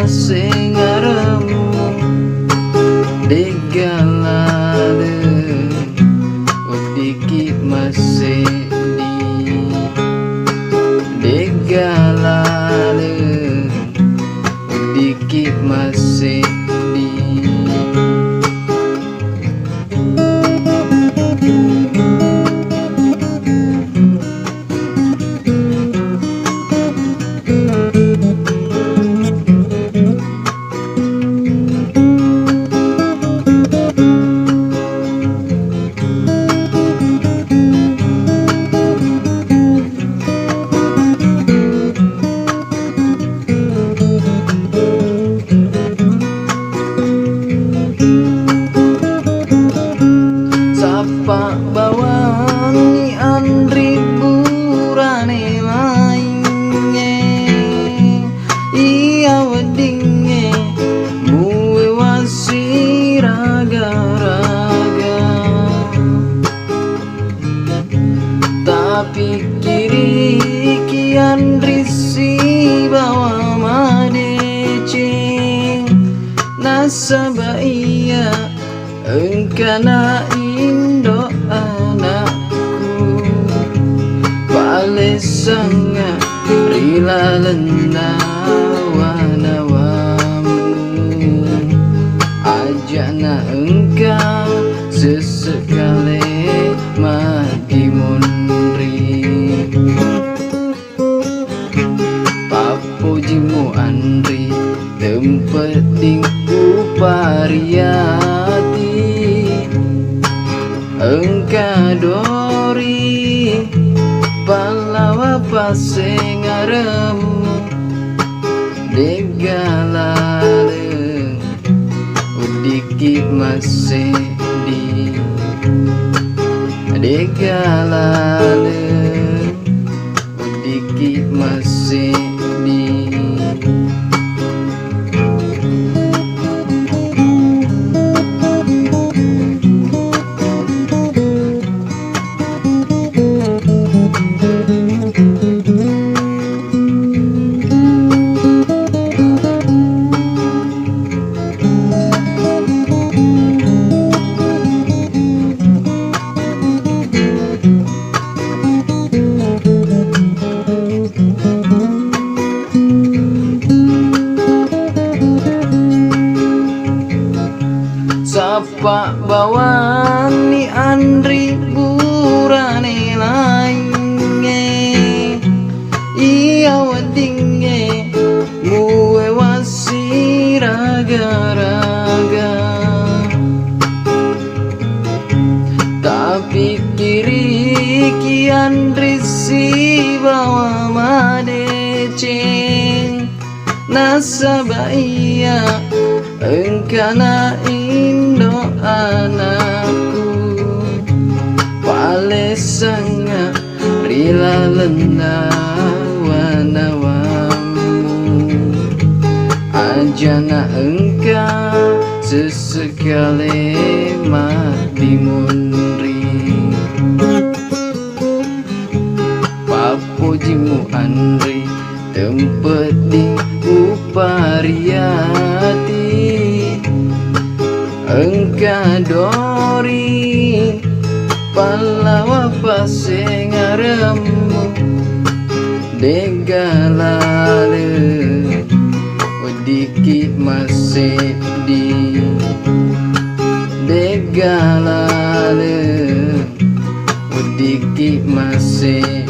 masih ngaremu degalade udiki masih di degalade udiki masih di Pak bawani andri burane lainnya iya wedinge muwe wasi raga-raga tapi kiri kian risi bawa madecing nasaba iya engkana indo anakku pale sangat rila lenawa-nawamu ajana engkau sesekali mati munri papujimu andri tempat pariati engka dori palawa pase ngaremu degalale udiki masih di degalale udiki masih di Sapa bawani andri burane lainge iya wadinge muwe wasi raga-raga tapi kiri kian risi bawa madecing nasaba iya engkana indo anakku pale sangat rila lenawa-nawamu ajana engkau sesekali mati munri papujimu andri tempat di upariati engka dori palawa pase ngaremu degalale udiki masih di degalale udiki masih